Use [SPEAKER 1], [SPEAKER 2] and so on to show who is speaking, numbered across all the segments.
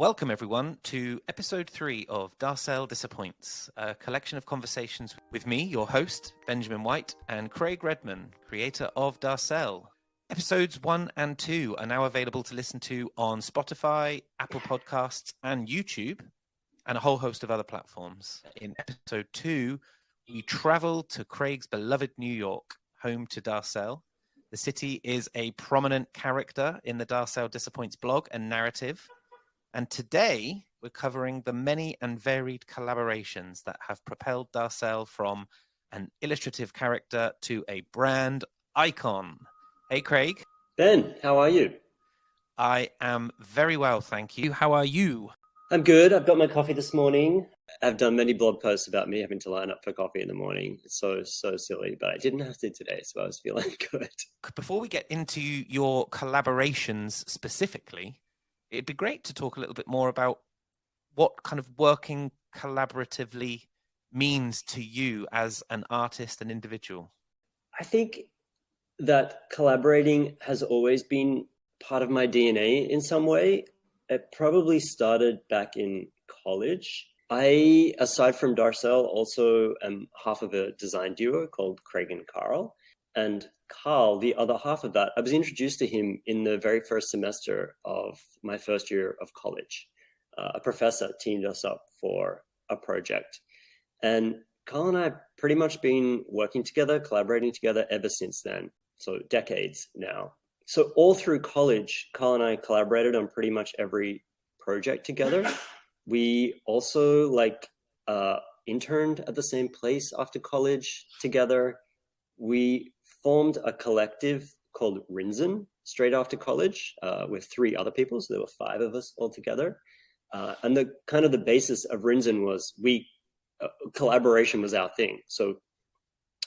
[SPEAKER 1] Welcome, everyone, to episode 3 of Darcel Disappoints, a collection of conversations with me, your host, Benjamin White, and Craig Redman, creator of Darcel. Episodes 1 and 2 are now available to listen to on Spotify, Apple Podcasts, and YouTube, and a whole host of other platforms. In episode 2, we travel to Craig's beloved New York, home to Darcel. The city is a prominent character in the Darcel Disappoints blog and narrative. And today, we're covering the many and varied collaborations that have propelled Darcel from an illustrative character to a brand icon. Hey, Craig.
[SPEAKER 2] Ben, how are you?
[SPEAKER 1] I am very well, thank you. How are you?
[SPEAKER 2] I'm good. I've got my coffee this morning. I've done many blog posts about me having to line up for coffee in the morning. It's so silly, but I didn't have to today, so I was feeling good.
[SPEAKER 1] Before we get into your collaborations specifically, it'd be great to talk a little bit more about what kind of working collaboratively means to you as an artist and individual.
[SPEAKER 2] I think that collaborating has always been part of my DNA in some way. It probably started back in college. I, aside from Darcel, also am half of a design duo called Craig and Carl. And Carl, the other half of that, I was introduced to him in the very first semester of my first year of college. A professor teamed us up for a project. And Carl and I have pretty much been working together, collaborating together ever since then. So decades now. So all through college, Carl and I collaborated on pretty much every project together. We also interned at the same place after college together. We formed a collective called Rinzen straight after college with 3 other people. So there were 5 of us all together. And the basis of Rinzen was collaboration was our thing. So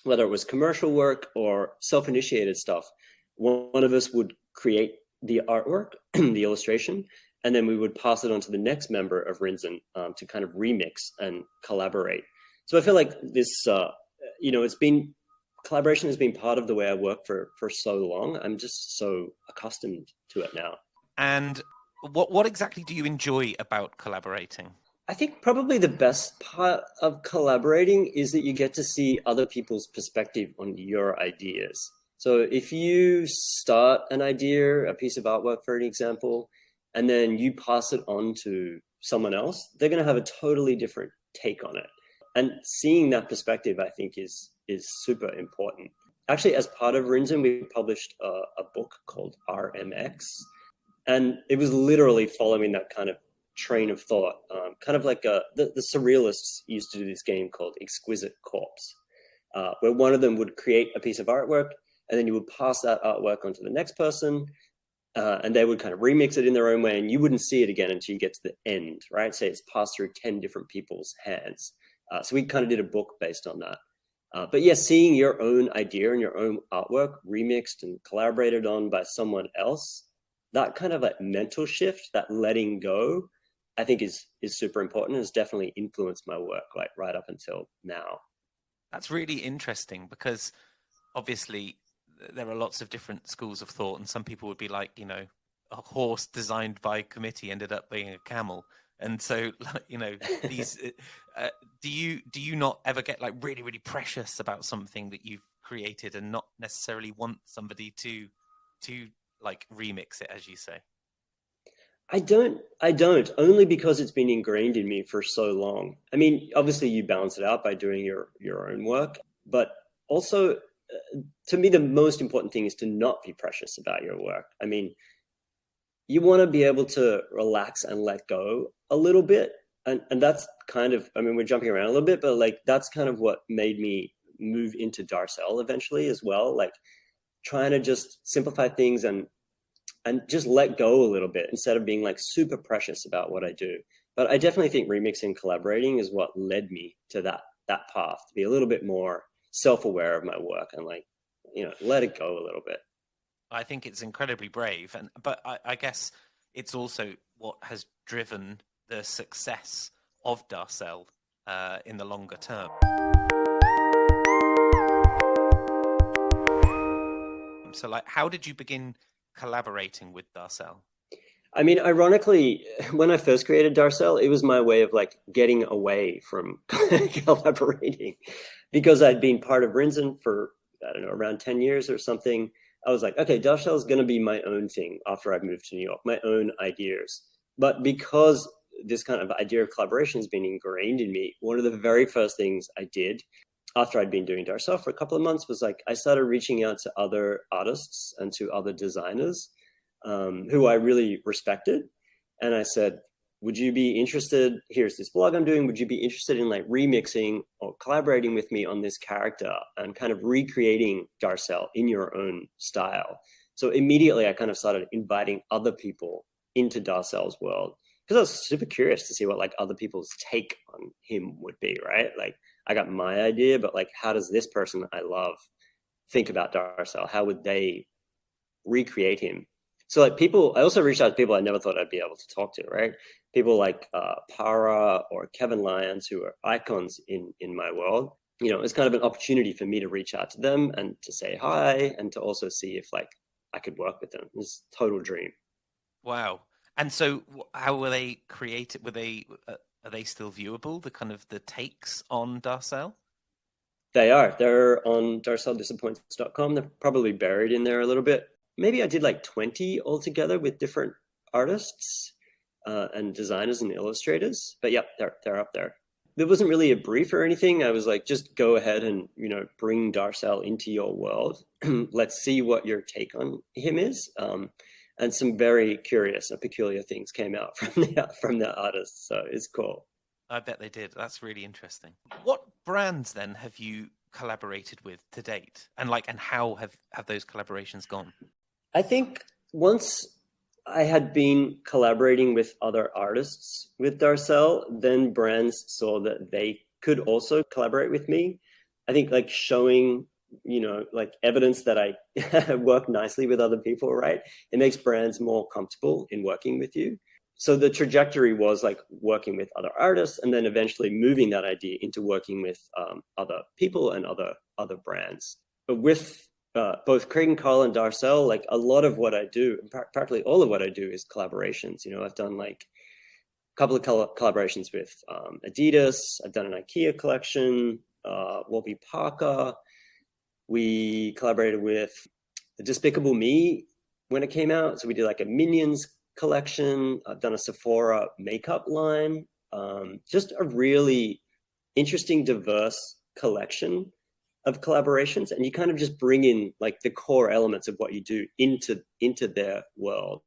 [SPEAKER 2] whether it was commercial work or self-initiated stuff, one of us would create the artwork, the illustration, and then we would pass it on to the next member of Rinzen to kind of remix and collaborate. So I feel like this, collaboration has been part of the way I work for so long. I'm just so accustomed to it now.
[SPEAKER 1] And what exactly do you enjoy about collaborating?
[SPEAKER 2] I think probably the best part of collaborating is that you get to see other people's perspective on your ideas. So if you start an idea, a piece of artwork, for an example, and then you pass it on to someone else, they're going to have a totally different take on it. And seeing that perspective, I think, is super important. Actually, as part of Rinzen, we published a book called RMX. And it was literally following that kind of train of thought, kind of like the surrealists used to do this game called Exquisite Corpse, where one of them would create a piece of artwork, and then you would pass that artwork on to the next person, and they would kind of remix it in their own way, and you wouldn't see it again until you get to the end, right? Say it's passed through 10 different people's hands. So we kind of did a book based on that. But yeah, seeing your own idea and your own artwork remixed and collaborated on by someone else, that kind of like mental shift, that letting go, I think is super important. Has definitely influenced my work like right up until now.
[SPEAKER 1] That's really interesting because obviously there are lots of different schools of thought, and some people would be like, a horse designed by committee ended up being a camel. And so, these, do you not ever get like really, really precious about something that you've created and not necessarily want somebody to like remix it, as you say?
[SPEAKER 2] I don't, only because it's been ingrained in me for so long. I mean, obviously you balance it out by doing your own work, but also to me, the most important thing is to not be precious about your work. I mean, you want to be able to relax and let go a little bit. And that's kind of, I mean, we're jumping around a little bit, but like, that's kind of what made me move into Darcel eventually as well. Like trying to just simplify things and just let go a little bit instead of being like super precious about what I do. But I definitely think remixing, collaborating is what led me to that path, to be a little bit more self-aware of my work and like, let it go a little bit.
[SPEAKER 1] I think it's incredibly brave, but I guess it's also what has driven the success of Darcel in the longer term. So, like, how did you begin collaborating with Darcel?
[SPEAKER 2] I mean, ironically, when I first created Darcel, it was my way of like getting away from collaborating because I'd been part of Rinzen for, I don't know, around 10 years or something. I was like, okay, Darcel is going to be my own thing after I've moved to New York, my own ideas. But because this kind of idea of collaboration has been ingrained in me, one of the very first things I did after I'd been doing Darcel for a couple of months was like I started reaching out to other artists and to other designers who I really respected. And I said, would you be interested? Here's this blog I'm doing. Would you be interested in like remixing or collaborating with me on this character and kind of recreating Darcel in your own style? So immediately I kind of started inviting other people into Darcel's world because I was super curious to see what like other people's take on him would be, right? Like I got my idea, but like how does this person I love think about Darcel? How would they recreate him? So like people, I also reached out to people I never thought I'd be able to talk to, right? People like Para or Kevin Lyons, who are icons in my world. You know, it's kind of an opportunity for me to reach out to them and to say hi and to also see if like I could work with them. It's a total dream.
[SPEAKER 1] Wow. And so how were they created? Are they still viewable, the kind of the takes on Darcel?
[SPEAKER 2] They are. They're on darceldisappoints.com. They're probably buried in there a little bit. Maybe I did like 20 altogether with different artists and designers and illustrators. But yep, they're up there. There wasn't really a brief or anything. I was like, just go ahead and, you know, bring Darcel into your world. Let's see what your take on him is. And some very curious and peculiar things came out from the artists. So it's cool.
[SPEAKER 1] I bet they did. That's really interesting. What brands then have you collaborated with to date? And how have those collaborations gone?
[SPEAKER 2] I think once I had been collaborating with other artists with Darcel, then brands saw that they could also collaborate with me. I think like showing, you know, like evidence that I work nicely with other people, right? It makes brands more comfortable in working with you. So the trajectory was like working with other artists and then eventually moving that idea into working with other people and other brands. But with both Craig and Carl and Darcel, like a lot of what I do, practically all of what I do is collaborations. You know, I've done like a couple of collaborations with Adidas. I've done an IKEA collection, Warby Parker. We collaborated with Despicable Me when it came out. So we did like a Minions collection. I've done a Sephora makeup line. Just a really interesting, diverse collection of collaborations, and you kind of just bring in like the core elements of what you do into their world.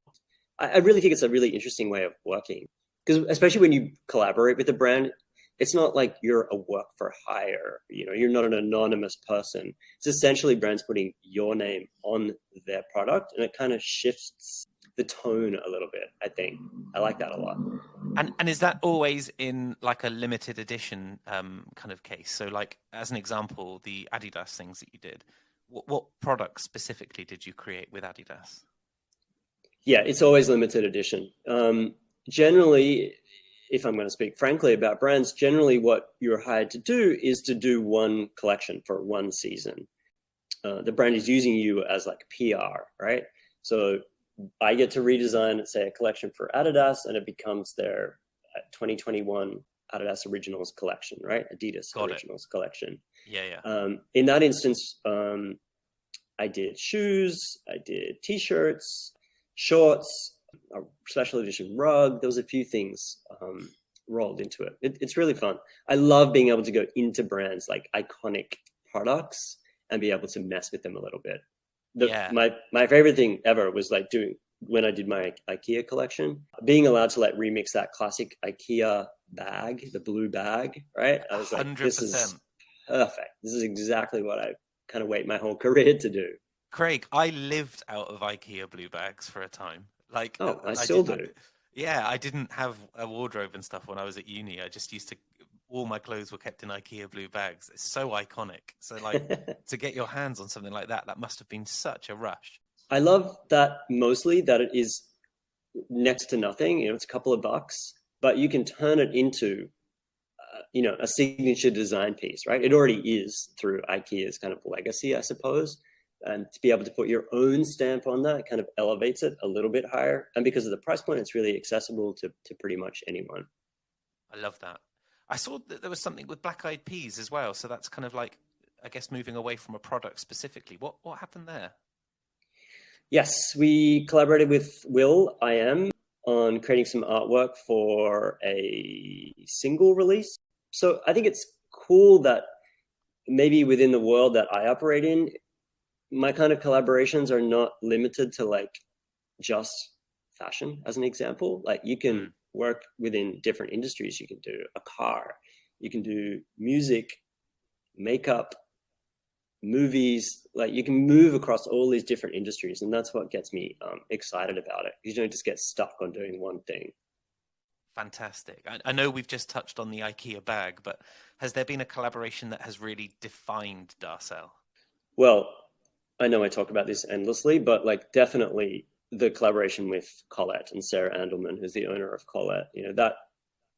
[SPEAKER 2] I really think it's a really interesting way of working because especially when you collaborate with a brand, it's not like you're a work for hire. You know, you're not an anonymous person. It's essentially brands putting your name on their product, and it kind of shifts the tone a little bit. I think I like that a lot.
[SPEAKER 1] And is that always in like a limited edition kind of case? So like as an example, the Adidas things that you did, what products specifically did you create with Adidas?
[SPEAKER 2] Yeah, it's always limited edition. Generally, if I'm going to speak frankly about brands, generally what you're hired to do is to do one collection for one season. The brand is using you as like PR, right? So I get to redesign, say, a collection for Adidas, and it becomes their 2021 Adidas Originals collection, right? Adidas Originals collection.
[SPEAKER 1] Yeah.
[SPEAKER 2] In that instance, I did shoes, I did T-shirts, shorts, a special edition rug. There was a few things rolled into it. It's really fun. I love being able to go into brands like iconic products and be able to mess with them a little bit. My favorite thing ever was like when I did my IKEA collection, being allowed to like remix that classic IKEA bag, the blue bag, right? I was like,
[SPEAKER 1] 100%.
[SPEAKER 2] This is perfect. This is exactly what I kind of wait my whole career to do.
[SPEAKER 1] Craig, I lived out of IKEA blue bags for a time. Like,
[SPEAKER 2] I still do.
[SPEAKER 1] I didn't have a wardrobe and stuff when I was at uni. I just used to, all my clothes were kept in IKEA blue bags. It's so iconic. So like to get your hands on something like that must have been such a rush.
[SPEAKER 2] I love that mostly that it is next to nothing. You know, it's a couple of bucks, but you can turn it into, a signature design piece, right? It already is through IKEA's kind of legacy, I suppose. And to be able to put your own stamp on that kind of elevates it a little bit higher. And because of the price point, it's really accessible to pretty much anyone.
[SPEAKER 1] I love that. I saw that there was something with Black Eyed Peas as well. So that's kind of like, I guess, moving away from a product specifically. What happened there?
[SPEAKER 2] Yes, we collaborated with Will I Am on creating some artwork for a single release. So I think it's cool that maybe within the world that I operate in, my kind of collaborations are not limited to like just fashion as an example. Like you can work within different industries. You can do a car, you can do music, makeup, movies. Like you can move across all these different industries, and that's what gets me excited about it. You don't just get stuck on doing one thing.
[SPEAKER 1] Fantastic. I know we've just touched on the IKEA bag, but has there been a collaboration that has really defined Darcel?
[SPEAKER 2] Well, I know I talk about this endlessly, but like definitely the collaboration with Colette and Sarah Andelman, who's the owner of Colette, that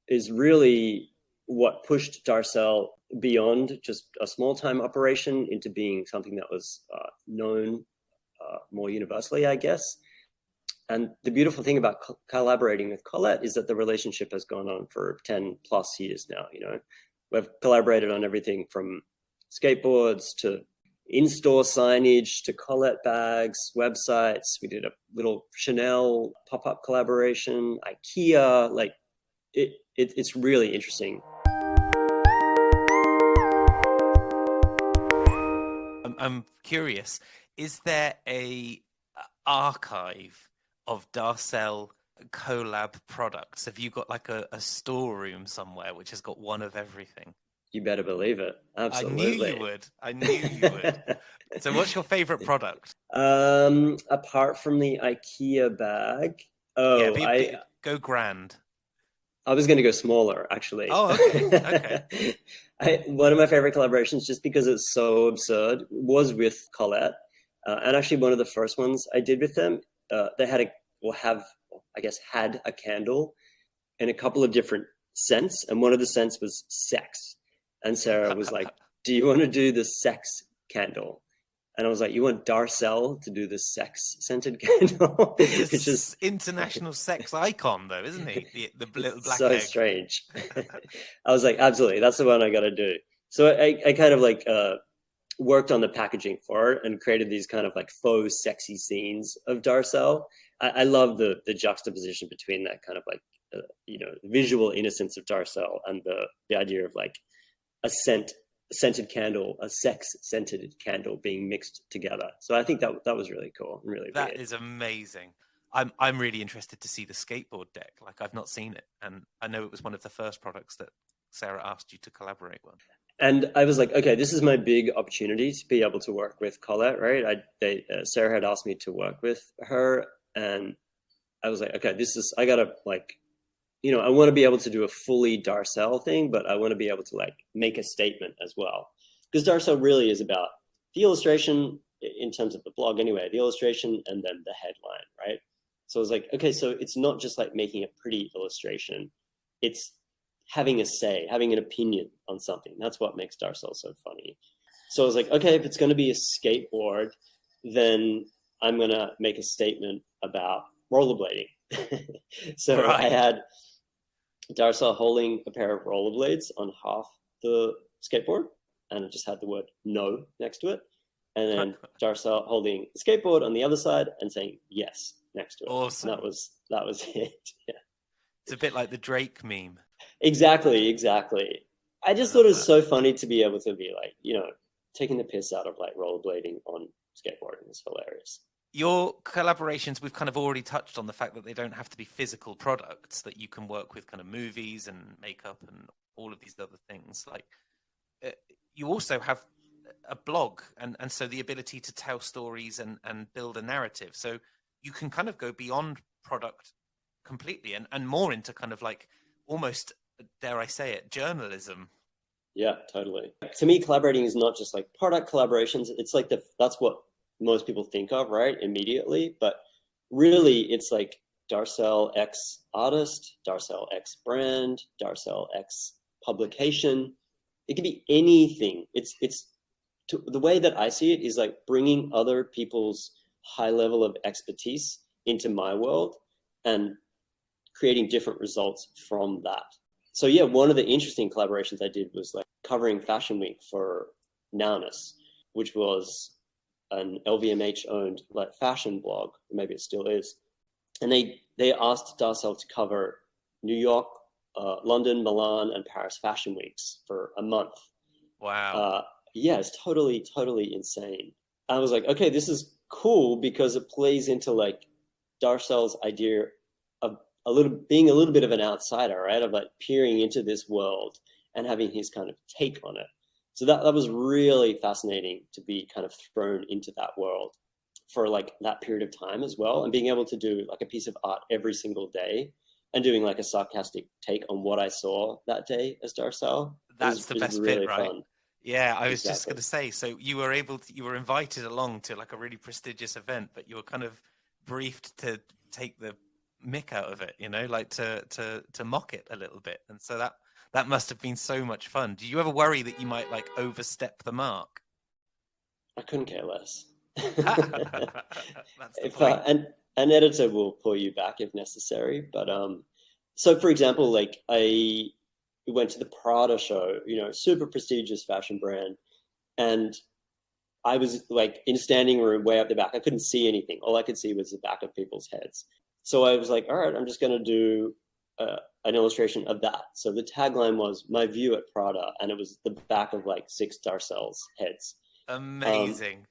[SPEAKER 2] is really what pushed Darcel beyond just a small time operation into being something that was known more universally, I guess. And the beautiful thing about collaborating with Colette is that the relationship has gone on for 10 plus years now. We've collaborated on everything from skateboards to in-store signage to Colette bags, websites. We did a little Chanel pop-up collaboration, IKEA. Like it's really interesting.
[SPEAKER 1] I'm curious, is there a archive of Darcel collab products? Have you got like a storeroom somewhere which has got one of everything?
[SPEAKER 2] You better believe it. Absolutely.
[SPEAKER 1] I knew you would. I knew you would. So what's your favorite product?
[SPEAKER 2] Apart from the IKEA bag,
[SPEAKER 1] go grand.
[SPEAKER 2] I was going to go smaller, actually.
[SPEAKER 1] Oh, okay. Okay.
[SPEAKER 2] One of my favorite collaborations, just because it's so absurd, was with Colette. And actually one of the first ones I did with them, they had had a candle in a couple of different scents. And one of the scents was sex. And Sarah was like, do you want to do the sex candle? And I was like, you want Darcel to do the sex scented candle?
[SPEAKER 1] Which is international sex icon, though, isn't he? The little black egg.
[SPEAKER 2] Strange. I was like, absolutely, that's the one I got to do. So I kind of like worked on the packaging for it and created these kind of like faux sexy scenes of Darcel. I love the juxtaposition between that kind of like visual innocence of Darcel and the idea of like a scented candle, a sex scented candle being mixed together. So I think that was really cool and really
[SPEAKER 1] that
[SPEAKER 2] weird.
[SPEAKER 1] is amazing. I'm really interested to see the skateboard deck. Like I've not seen it, and I know it was one of the first products that Sarah asked you to collaborate with.
[SPEAKER 2] And I was like, okay, this is my big opportunity to be able to work with Colette, right? Sarah had asked me to work with her, and I was like, okay, I gotta like, I want to be able to do a fully Darcel thing, but I want to be able to like make a statement as well. Because Darcel really is about the illustration in terms of the blog anyway, the illustration and then the headline, right? So I was like, okay, so it's not just like making a pretty illustration. It's having a say, having an opinion on something. That's what makes Darcel so funny. So I was like, okay, if it's going to be a skateboard, then I'm going to make a statement about rollerblading. So right. I had Darcel holding a pair of rollerblades on half the skateboard, and it just had the word no next to it. And then Darcel holding the skateboard on the other side and saying yes next to it.
[SPEAKER 1] Awesome.
[SPEAKER 2] And that was it. Yeah.
[SPEAKER 1] It's a bit like the Drake meme.
[SPEAKER 2] Exactly. I just thought it was so funny to be able to be like, taking the piss out of like rollerblading on skateboarding is hilarious.
[SPEAKER 1] Your collaborations, we've kind of already touched on the fact that they don't have to be physical products, that you can work with kind of movies and makeup and all of these other things. Like you also have a blog and so the ability to tell stories and build a narrative. So you can kind of go beyond product completely and more into kind of like almost, dare I say it, journalism.
[SPEAKER 2] Yeah, totally. To me, collaborating is not just like product collaborations. It's like that's what most people think of, right, immediately. But really, it's like Darcel X artist, Darcel X brand, Darcel X publication. It can be anything. It's the way that I see it is like bringing other people's high level of expertise into my world and creating different results from that. So yeah, one of the interesting collaborations I did was like covering Fashion Week for Nowness, which was an LVMH owned like fashion blog, maybe it still is. And they asked Darcel to cover New York, London, Milan, and Paris fashion weeks for a month.
[SPEAKER 1] Wow.
[SPEAKER 2] Yeah, it's totally insane. I was like, okay, this is cool because it plays into like Darcel's idea of being a little bit of an outsider, right? Of like peering into this world and having his kind of take on it. So that was really fascinating to be kind of thrown into that world for like that period of time as well, and being able to do like a piece of art every single day and doing like a sarcastic take on what I saw that day as Darcel.
[SPEAKER 1] That's the best
[SPEAKER 2] really
[SPEAKER 1] bit, right?
[SPEAKER 2] Fun.
[SPEAKER 1] Yeah, I was just
[SPEAKER 2] Exactly.
[SPEAKER 1] going to say, so you were invited along to like a really prestigious event, but you were kind of briefed to take the mick out of it, like to mock it a little bit. And so that must have been so much fun. Do you ever worry that you might like overstep the mark?
[SPEAKER 2] I couldn't care less.
[SPEAKER 1] That's the
[SPEAKER 2] If
[SPEAKER 1] point.
[SPEAKER 2] an editor will pull you back if necessary, but so for example, like I went to the Prada show, super prestigious fashion brand, and I was like in a standing room way up the back. I couldn't see anything. All I could see was the back of people's heads. So I was like, all right, I'm just going to do an illustration of that. So the tagline was "My view at Prada," and it was the back of like 6 Darcel's heads. Um,
[SPEAKER 1] Amazing.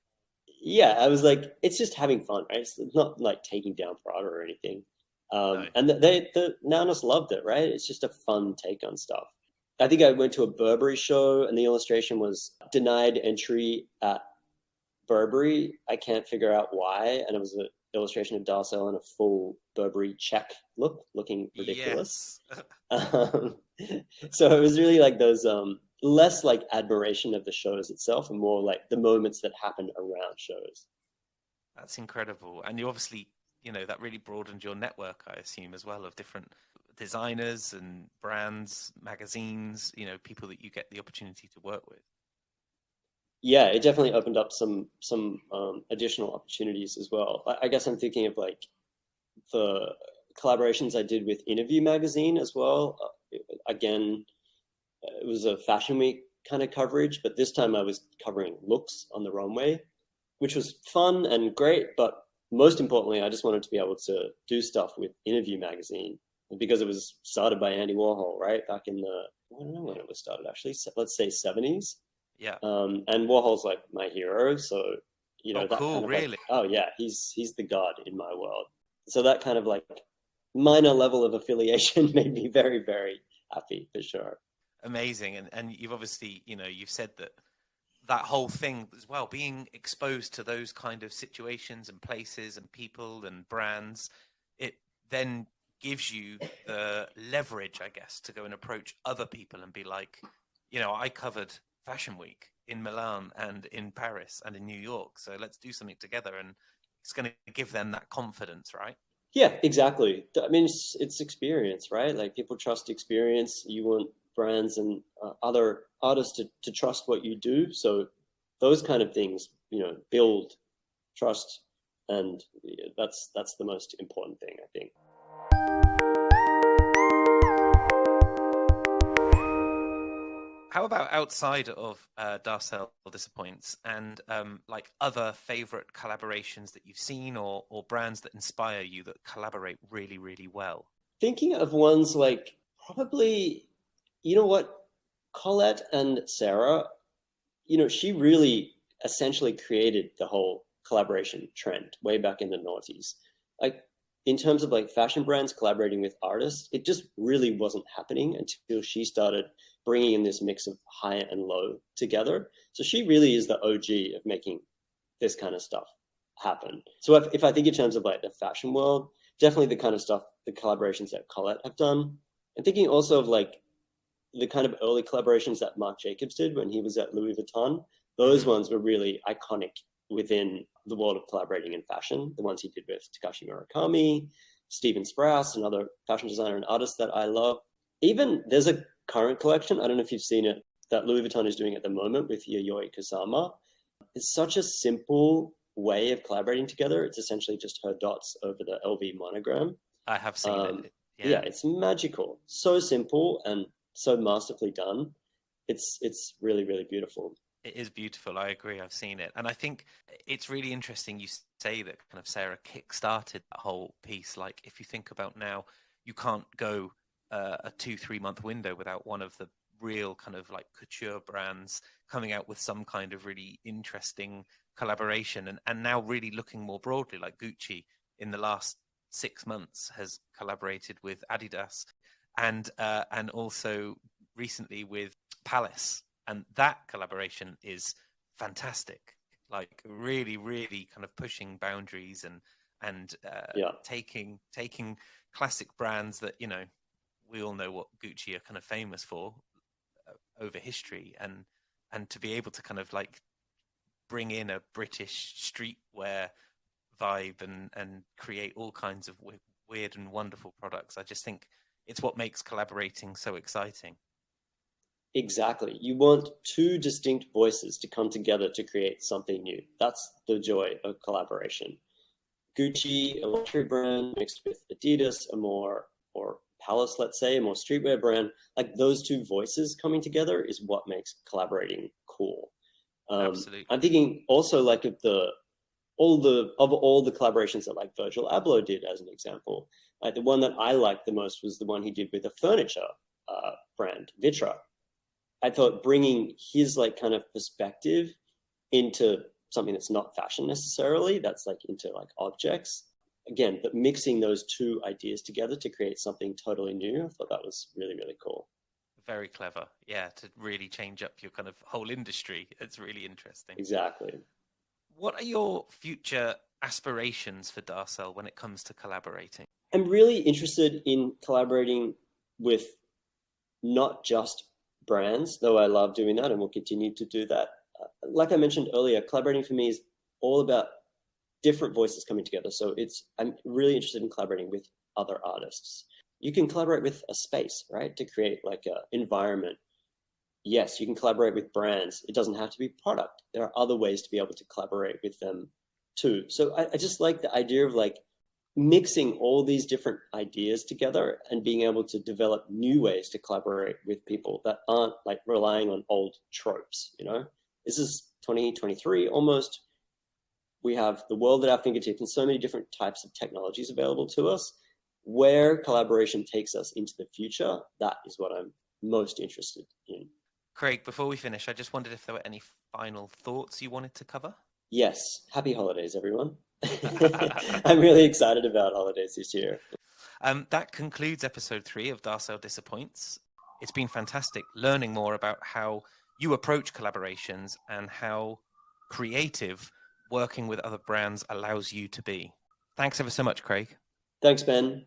[SPEAKER 2] yeah, I was like, it's just having fun, right? It's not like taking down Prada or anything.
[SPEAKER 1] No.
[SPEAKER 2] And the Nanas loved it, right? It's just a fun take on stuff. I think I went to a Burberry show, and the illustration was denied entry at Burberry. I can't figure out why, and it was an illustration of Darcel in a full Burberry check look, looking ridiculous.
[SPEAKER 1] Yes.
[SPEAKER 2] Um, so it was really like those less like admiration of the shows itself and more like the moments that happen around shows.
[SPEAKER 1] That's incredible. And you obviously, that really broadened your network, I assume, as well, of different designers and brands, magazines, people that you get the opportunity to work with.
[SPEAKER 2] Yeah, it definitely opened up some additional opportunities as well. I guess I'm thinking of like the collaborations I did with Interview magazine as well. Again, it was a fashion week kind of coverage, but this time I was covering looks on the runway, which was fun and great. But most importantly, I just wanted to be able to do stuff with Interview magazine because it was started by Andy Warhol, right? Back in I don't know when it was started actually, let's say 70s.
[SPEAKER 1] Yeah.
[SPEAKER 2] And Warhol's like my hero. So,
[SPEAKER 1] Oh,
[SPEAKER 2] that
[SPEAKER 1] cool.
[SPEAKER 2] kind of
[SPEAKER 1] Really?
[SPEAKER 2] like, oh yeah, he's the god in my world. So that kind of like minor level of affiliation made me very, very happy for sure.
[SPEAKER 1] Amazing. And you've obviously, you've said that whole thing as well, being exposed to those kind of situations and places and people and brands, it then gives you the leverage, I guess, to go and approach other people and be like, I covered Fashion Week in Milan and in Paris and in New York, so let's do something together. And it's going to give them that confidence, right?
[SPEAKER 2] Yeah, exactly. I mean, it's experience, right? Like people trust experience. You want brands and other artists to trust what you do. So those kind of things, build trust, and that's the most important thing, I think.
[SPEAKER 1] How about outside of Darcel Disappoints and like other favorite collaborations that you've seen or brands that inspire you that collaborate really, really well?
[SPEAKER 2] Thinking of ones like probably, you know what, Colette and Sarah, she really essentially created the whole collaboration trend way back in the noughties. Like in terms of like fashion brands collaborating with artists, it just really wasn't happening until she started bringing in this mix of high and low together. So she really is the OG of making this kind of stuff happen. So if I think in terms of like the fashion world, definitely the kind of stuff, the collaborations that Colette have done. And thinking also of like the kind of early collaborations that Marc Jacobs did when he was at Louis Vuitton. Those ones were really iconic within the world of collaborating in fashion. The ones he did with Takashi Murakami, Steven Sprouse, another fashion designer and artist that I love. Even there's a current collection, I don't know if you've seen it, that Louis Vuitton is doing at the moment with Yayoi Kusama. It's such a simple way of collaborating together. It's essentially just her dots over the LV monogram.
[SPEAKER 1] I have seen it.
[SPEAKER 2] Yeah, it's magical. So simple and so masterfully done. It's really, really beautiful.
[SPEAKER 1] It is beautiful. I agree. I've seen it. And I think it's really interesting you say that kind of Sarah kick-started that whole piece. Like, if you think about now, you can't go a 2-3 month window without one of the real kind of like couture brands coming out with some kind of really interesting collaboration. And now really looking more broadly, like Gucci in the last 6 months has collaborated with Adidas and also recently with Palace. And that collaboration is fantastic, like really, really kind of pushing boundaries and taking classic brands that, you know, we all know what Gucci are kind of famous for over history, and to be able to kind of like bring in a British streetwear vibe and create all kinds of weird and wonderful products. I just think it's what makes collaborating so exciting.
[SPEAKER 2] Exactly. You want two distinct voices to come together to create something new. That's the joy of collaboration. Gucci, a luxury brand, mixed with Adidas, or Palace, let's say, a more streetwear brand. Like those two voices coming together is what makes collaborating cool.
[SPEAKER 1] Absolutely.
[SPEAKER 2] I'm thinking also like of all the collaborations that like Virgil Abloh did as an example. Like the one that I liked the most was the one he did with a furniture brand, Vitra. I thought bringing his like kind of perspective into something that's not fashion necessarily, that's like into like objects, again, but mixing those two ideas together to create something totally new, I thought that was really, really cool.
[SPEAKER 1] Very clever. Yeah, to really change up your kind of whole industry. It's really interesting.
[SPEAKER 2] Exactly.
[SPEAKER 1] What are your future aspirations for Darcel when it comes to collaborating?
[SPEAKER 2] I'm really interested in collaborating with not just brands, though I love doing that and will continue to do that. Like I mentioned earlier, collaborating for me is all about different voices coming together. So I'm really interested in collaborating with other artists. You can collaborate with a space, right, to create like an environment. Yes, you can collaborate with brands. It doesn't have to be product. There are other ways to be able to collaborate with them too. So I just like the idea of like mixing all these different ideas together and being able to develop new ways to collaborate with people that aren't like relying on old tropes. You know, this is 2023 almost. We have the world at our fingertips and so many different types of technologies available to us. Where collaboration takes us into the future, that is what I'm most interested in.
[SPEAKER 1] Craig, before we finish, I just wondered if there were any final thoughts you wanted to cover?
[SPEAKER 2] Yes. Happy holidays, everyone. I'm really excited about holidays this year.
[SPEAKER 1] That concludes episode 3 of Darcel Disappoints. It's been fantastic learning more about how you approach collaborations and how creative working with other brands allows you to be. Thanks ever so much, Craig.
[SPEAKER 2] Thanks, Ben.